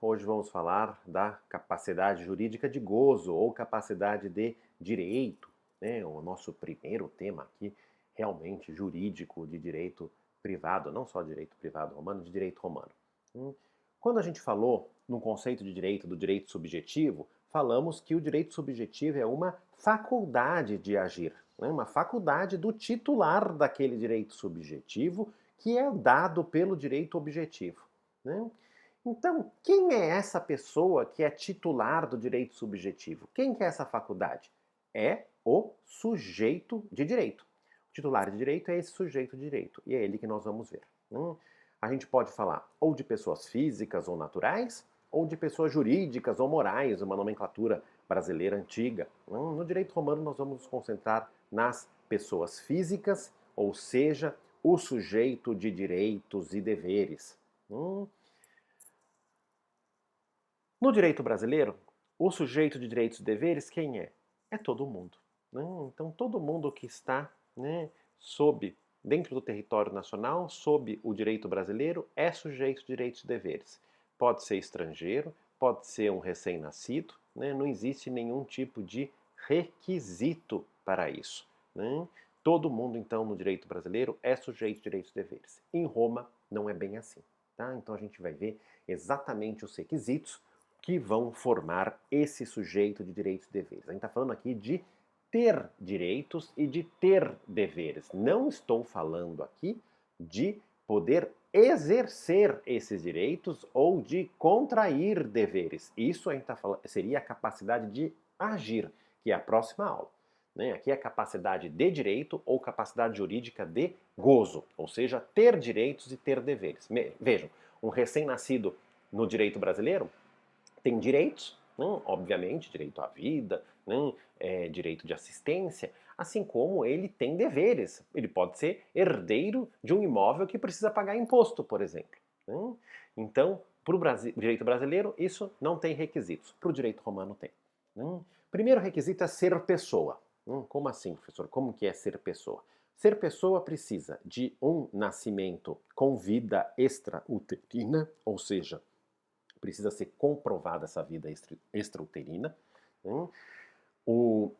Hoje vamos falar da capacidade jurídica de gozo ou capacidade de direito, né? O nosso primeiro tema aqui, realmente jurídico, de direito privado, não só direito privado romano, de direito romano. Quando a gente falou no conceito de direito, do direito subjetivo, falamos que o direito subjetivo é uma faculdade de agir, né? Uma faculdade do titular daquele direito subjetivo que é dado pelo direito objetivo, né? Então, quem é essa pessoa que é titular do direito subjetivo? Quem que é essa faculdade? É o sujeito de direito. O titular de direito é esse sujeito de direito, e é ele que nós vamos ver. A gente pode falar ou de pessoas físicas ou naturais, ou de pessoas jurídicas ou morais, uma nomenclatura brasileira antiga. No direito romano nós vamos nos concentrar nas pessoas físicas, ou seja, o sujeito de direitos e deveres. No direito brasileiro, o sujeito de direitos e deveres, quem é? É todo mundo. Né? Então, todo mundo que está, né, dentro do território nacional, sob o direito brasileiro, é sujeito de direitos e deveres. Pode ser estrangeiro, pode ser um recém-nascido, né? Não existe nenhum tipo de requisito para isso. Né? Todo mundo, então, no direito brasileiro é sujeito de direitos e deveres. Em Roma, não é bem assim. Tá? Então, a gente vai ver exatamente os requisitos que vão formar esse sujeito de direitos e deveres. A gente está falando aqui de ter direitos e de ter deveres. Não estou falando aqui de poder exercer esses direitos ou de contrair deveres. Isso a gente tá falando, seria a capacidade de agir, que é a próxima aula. Né? Aqui é a capacidade de direito ou capacidade jurídica de gozo, ou seja, ter direitos e ter deveres. Vejam, um recém-nascido no direito brasileiro tem direitos, né? Obviamente, direito à vida, né? Direito de assistência, assim como ele tem deveres. Ele pode ser herdeiro de um imóvel que precisa pagar imposto, por exemplo. Né? Então, para o direito brasileiro, isso não tem requisitos. Para o direito romano, tem. Né? Primeiro requisito é ser pessoa. Como assim, professor? Como que é ser pessoa? Ser pessoa precisa de um nascimento com vida extrauterina, ou seja, precisa ser comprovada essa vida extrauterina. Né? O,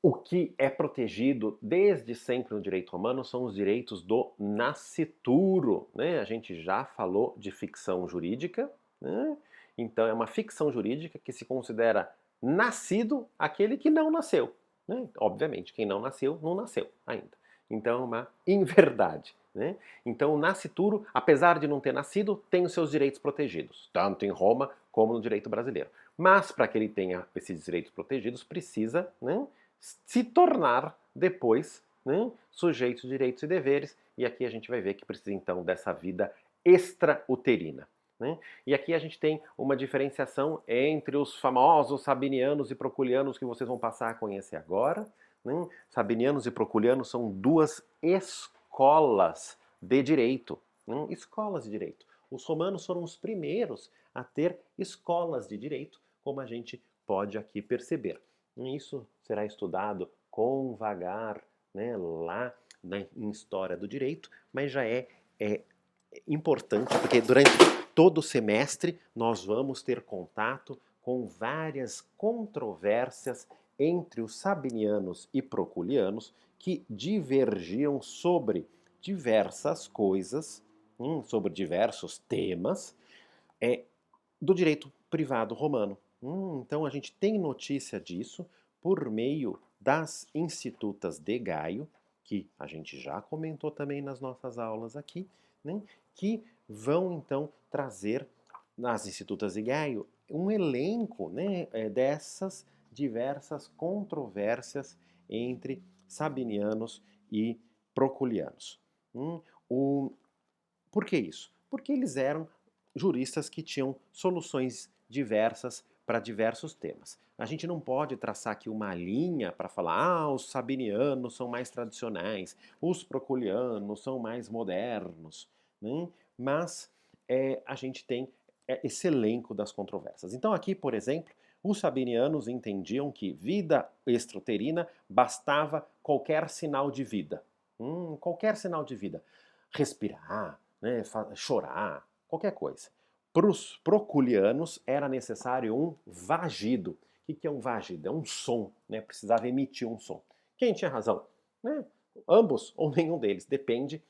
o que é protegido desde sempre no direito romano são os direitos do nascituro. Né? A gente já falou de ficção jurídica. Né? Então é uma ficção jurídica que se considera nascido aquele que não nasceu. Né? Obviamente, quem não nasceu, não nasceu ainda. Então é uma inverdade. Né? Então o nascituro, apesar de não ter nascido, tem os seus direitos protegidos, tanto em Roma como no direito brasileiro. Mas para que ele tenha esses direitos protegidos, precisa, né, se tornar depois, né, sujeito de direitos e deveres, e aqui a gente vai ver que precisa então dessa vida extrauterina. Né? E aqui a gente tem uma diferenciação entre os famosos sabinianos e proculianos que vocês vão passar a conhecer agora. Né? Sabinianos e proculianos são duas escolas de direito. Né? Escolas de direito. Os romanos foram os primeiros a ter escolas de direito, como a gente pode aqui perceber. Isso será estudado com vagar, né, lá em História do Direito, mas já é importante porque durante todo o semestre nós vamos ter contato com várias controvérsias entre os sabinianos e proculianos que divergiam sobre diversas coisas, sobre diversos temas do direito privado romano. Então a gente tem notícia disso por meio das Institutas de Gaio, que a gente já comentou também nas nossas aulas aqui, né, que vão então trazer nas Institutas de Gaio um elenco, né, dessas diversas controvérsias entre sabinianos e proculianos. Por que isso? Porque eles eram juristas que tinham soluções diversas para diversos temas. A gente não pode traçar aqui uma linha para falar, os sabinianos são mais tradicionais, os proculianos são mais modernos, né? Mas a gente tem esse elenco das controvérsias. Então aqui, por exemplo, os sabinianos entendiam que vida extrauterina bastava qualquer sinal de vida. Qualquer sinal de vida. Respirar, né, chorar, qualquer coisa. para os proculianos era necessário um vagido. O que é um vagido? É um som, né? Precisava emitir um som. Quem tinha razão? Né? Ambos ou nenhum deles. Depende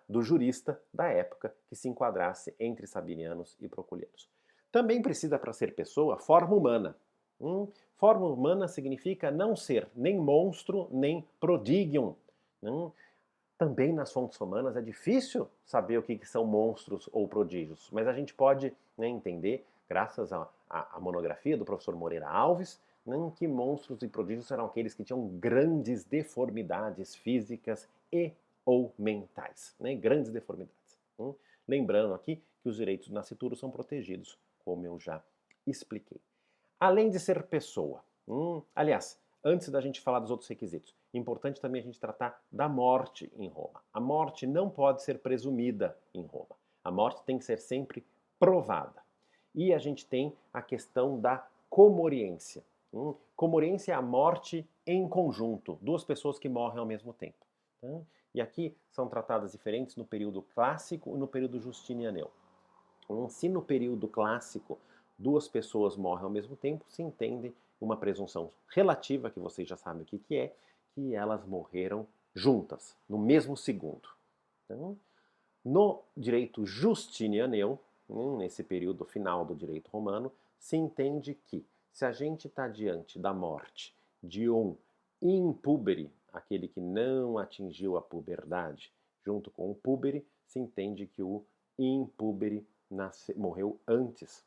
do jurista da época que se enquadrasse entre sabinianos e proculianos. Também precisa, para ser pessoa, forma humana. Forma humana significa não ser nem monstro, nem prodigium. Também nas fontes romanas é difícil saber o que são monstros ou prodígios, mas a gente pode, né, entender, graças à monografia do professor Moreira Alves, né, que monstros e prodígios eram aqueles que tinham grandes deformidades físicas e ou mentais. Né, grandes deformidades. Lembrando aqui que os direitos do nascituro são protegidos, como eu já expliquei. Além de ser pessoa. Aliás, antes da gente falar dos outros requisitos, importante também a gente tratar da morte em Roma. A morte não pode ser presumida em Roma. A morte tem que ser sempre provada. E a gente tem a questão da comoriência. Comoriência é a morte em conjunto, duas pessoas que morrem ao mesmo tempo. E aqui são tratadas diferentes no período clássico e no período justinianeu. Se no período clássico duas pessoas morrem ao mesmo tempo, se entende uma presunção relativa, que vocês já sabem o que é, que elas morreram juntas, no mesmo segundo. Então, no direito justinianeu, nesse período final do direito romano, se entende que se a gente está diante da morte de um impúbere, aquele que não atingiu a puberdade, junto com o púbere, se entende que o impúbere morreu antes,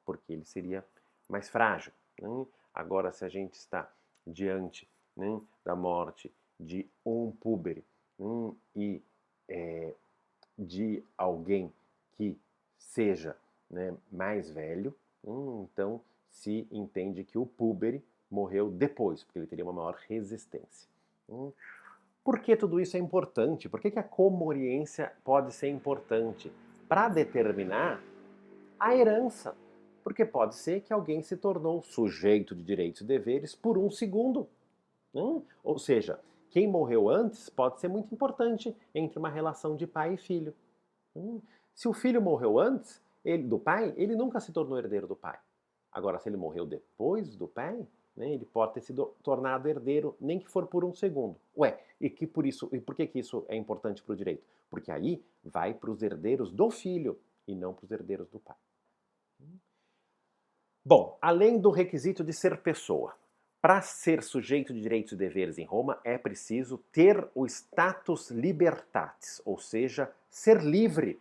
porque ele seria mais frágil. Agora, se a gente está diante da morte de um púbere e de alguém que seja mais velho, então se entende que o púbere morreu depois, porque ele teria uma maior resistência. Por que tudo isso é importante? Por que a comoriência pode ser importante? Para determinar a herança. Porque pode ser que alguém se tornou sujeito de direitos e deveres por um segundo. Ou seja, quem morreu antes pode ser muito importante entre uma relação de pai e filho. Se o filho morreu antes do pai, ele nunca se tornou herdeiro do pai. Agora, se ele morreu depois do pai, ele pode ter sido tornado herdeiro, nem que for por um segundo. E por que isso é importante para o direito? Porque aí vai para os herdeiros do filho e não para os herdeiros do pai. Bom, além do requisito de ser pessoa, para ser sujeito de direitos e deveres em Roma é preciso ter o status libertatis, ou seja, ser livre.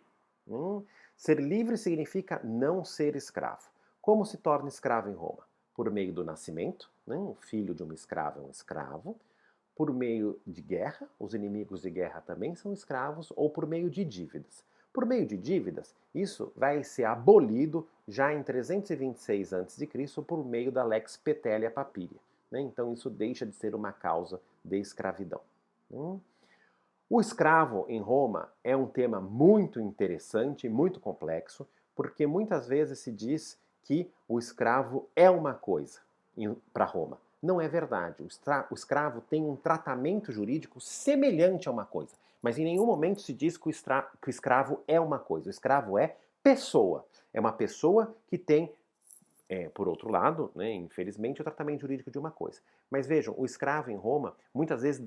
Ser livre significa não ser escravo. Como se torna escravo em Roma? Por meio do nascimento, o filho de uma escrava é um escravo, por meio de guerra, os inimigos de guerra também são escravos, ou por meio de dívidas. Por meio de dívidas, isso vai ser abolido já em 326 a.C. por meio da Lex Petelia Papiria. Então isso deixa de ser uma causa de escravidão. O escravo em Roma é um tema muito interessante e muito complexo, porque muitas vezes se diz que o escravo é uma coisa para Roma. Não é verdade. O escravo tem um tratamento jurídico semelhante a uma coisa. Mas em nenhum momento se diz que o escravo é uma coisa. O escravo é pessoa. É uma pessoa que tem, por outro lado, infelizmente, o tratamento jurídico de uma coisa. Mas vejam, o escravo em Roma, muitas vezes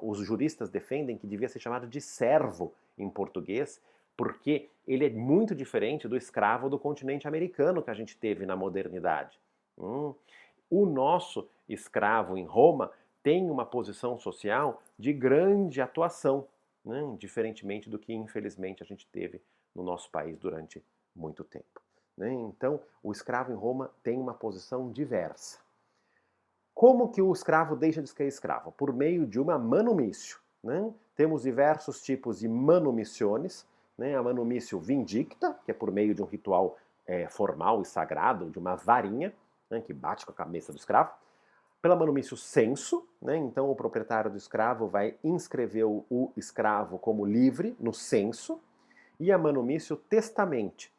os juristas defendem que devia ser chamado de servo em português, porque ele é muito diferente do escravo do continente americano que a gente teve na modernidade. O nosso escravo em Roma tem uma posição social de grande atuação, diferentemente do que, infelizmente, a gente teve no nosso país durante muito tempo. Então, o escravo em Roma tem uma posição diversa. Como que o escravo deixa de ser escravo? Por meio de uma manumício. Temos diversos tipos de manumissiones. A manumício vindicta, que é por meio de um ritual formal e sagrado, de uma varinha, que bate com a cabeça do escravo. Pela manumício censo, então o proprietário do escravo vai inscrever o escravo como livre no censo. E a manumício testamente,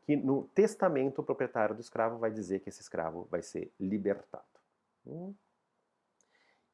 que no testamento o proprietário do escravo vai dizer que esse escravo vai ser libertado.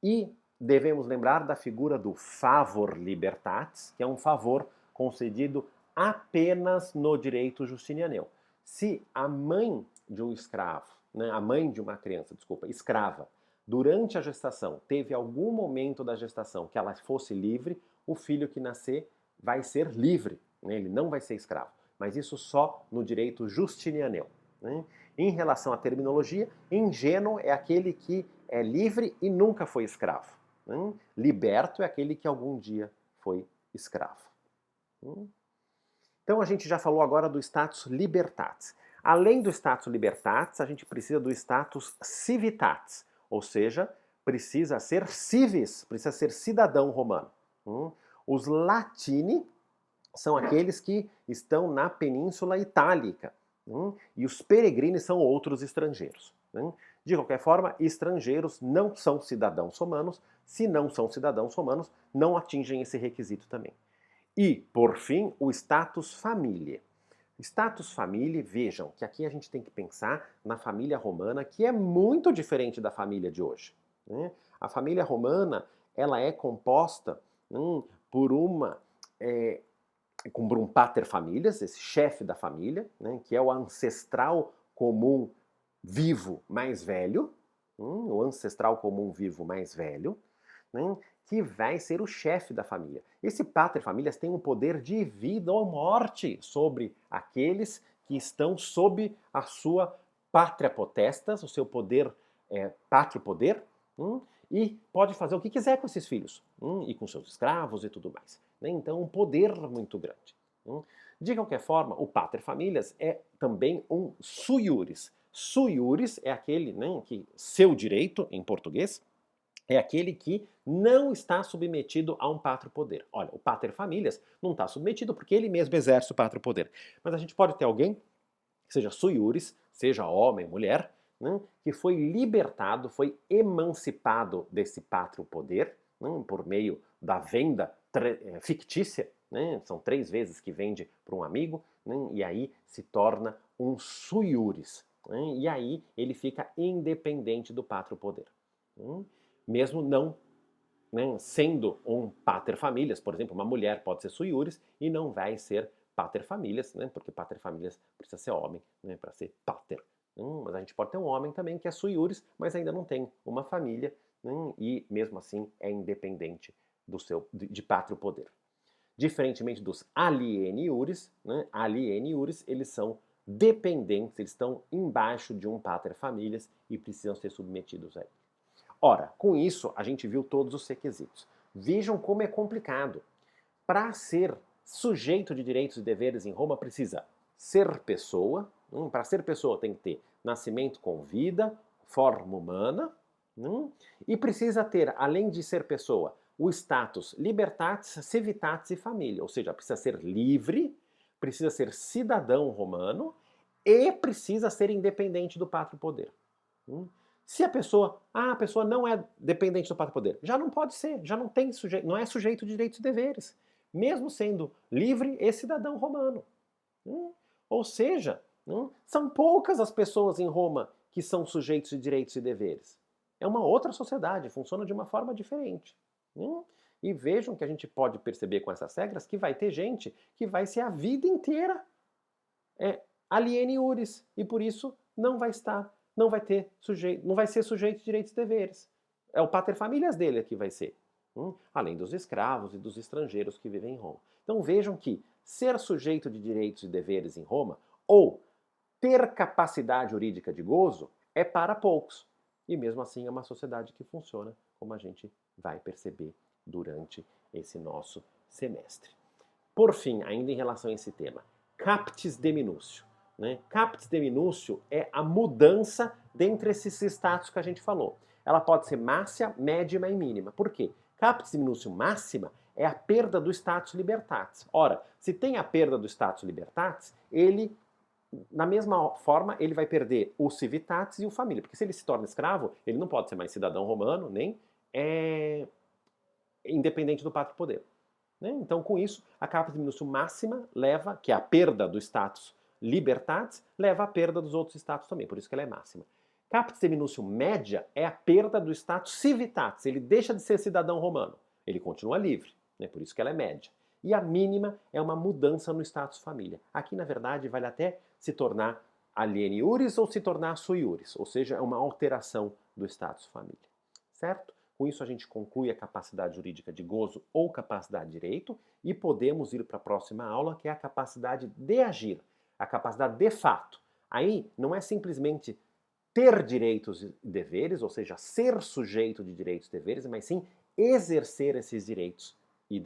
E devemos lembrar da figura do favor libertatis, que é um favor concedido apenas no direito justinianeu. Se a mãe de um escravo, né, a mãe de uma criança, desculpa, escrava, durante a gestação, teve algum momento da gestação que ela fosse livre, o filho que nascer vai ser livre, né, ele não vai ser escravo. Mas isso só no direito justinianeu. Né? Em relação à terminologia, ingênuo é aquele que é livre e nunca foi escravo. Né? Liberto é aquele que algum dia foi escravo. Então a gente já falou agora do status libertatis. Além do status libertatis, a gente precisa do status civitatis, ou seja, precisa ser civis, precisa ser cidadão romano. Os latini são aqueles que estão na Península Itálica, e os peregrini são outros estrangeiros. De qualquer forma, estrangeiros não são cidadãos romanos. Se não são cidadãos romanos, não atingem esse requisito também. E, por fim, o status família. Status família, vejam que aqui a gente tem que pensar na família romana, que é muito diferente da família de hoje. A família romana, ela é composta por um pater familias, esse chefe da família, que é o ancestral comum vivo mais velho, o ancestral comum vivo mais velho, que vai ser o chefe da família. Esse pater familias tem um poder de vida ou morte sobre aqueles que estão sob a sua pátria potestas, o seu poder, pátrio poder, e pode fazer o que quiser com esses filhos, e com seus escravos e tudo mais. Então, um poder muito grande. De qualquer forma, o pater familias é também um sui iuris. Sui iuris é aquele que seu direito, em português, é aquele que não está submetido a um pátrio poder. Olha, o pater familias não está submetido porque ele mesmo exerce o pátrio poder. Mas a gente pode ter alguém que seja sui iuris, seja homem, mulher, que foi libertado, foi emancipado desse pátrio poder, por meio da venda fictícia, são 3 vezes que vende para um amigo, e aí se torna um sui iuris. E aí ele fica independente do pátrio poder. Mesmo não sendo um pater familias, por exemplo, uma mulher pode ser sui iuris e não vai ser pater familias, porque pater familias precisa ser homem para ser pater. Mas a gente pode ter um homem também que é sui iuris, mas ainda não tem uma família, e mesmo assim é independente de pátrio poder. Diferentemente dos alieni iuris, eles são dependentes, eles estão embaixo de um pater familias e precisam ser submetidos a ele. Ora, com isso, a gente viu todos os requisitos. Vejam como é complicado. Para ser sujeito de direitos e deveres em Roma, precisa ser pessoa. Para ser pessoa tem que ter nascimento com vida, forma humana. E precisa ter, além de ser pessoa, o status libertatis, civitatis e família. Ou seja, precisa ser livre, precisa ser cidadão romano e precisa ser independente do pátrio poder. Se a pessoa não é dependente do pátrio poder, já não pode ser, já não tem sujeito, não é sujeito de direitos e deveres, mesmo sendo livre e cidadão romano. Ou seja, são poucas as pessoas em Roma que são sujeitos de direitos e deveres. É uma outra sociedade, funciona de uma forma diferente. E vejam que a gente pode perceber com essas regras que vai ter gente que vai ser a vida inteira alieni iuris e por isso não vai ser sujeito de direitos e deveres. É o pater familias dele que vai ser. Além dos escravos e dos estrangeiros que vivem em Roma. Então vejam que ser sujeito de direitos e deveres em Roma, ou ter capacidade jurídica de gozo, é para poucos. E mesmo assim é uma sociedade que funciona, como a gente vai perceber durante esse nosso semestre. Por fim, ainda em relação a esse tema, captis deminutio. Captis deminutio é a mudança dentre esses status que a gente falou. Ela pode ser máxima, médima e mínima. Por quê? Captis deminutio máxima é a perda do status libertatis. Ora, se tem a perda do status libertatis, ele, na mesma forma, ele vai perder o civitatis e o família. Porque se ele se torna escravo, ele não pode ser mais cidadão romano, nem independente do pátrio poder. Então, com isso, a captis deminutio máxima leva, que é a perda do status libertatis, leva à perda dos outros status também, por isso que ela é máxima. Captis deminutio média é a perda do status civitatis, ele deixa de ser cidadão romano, ele continua livre, por isso que ela é média. E a mínima é uma mudança no status família. Aqui, na verdade, vale até se tornar aliene iuris ou se tornar sui iuris, ou seja, é uma alteração do status família. Certo? Com isso a gente conclui a capacidade jurídica de gozo ou capacidade de direito e podemos ir para a próxima aula, que é a capacidade de agir, a capacidade de fato. Aí não é simplesmente ter direitos e deveres, ou seja, ser sujeito de direitos e deveres, mas sim exercer esses direitos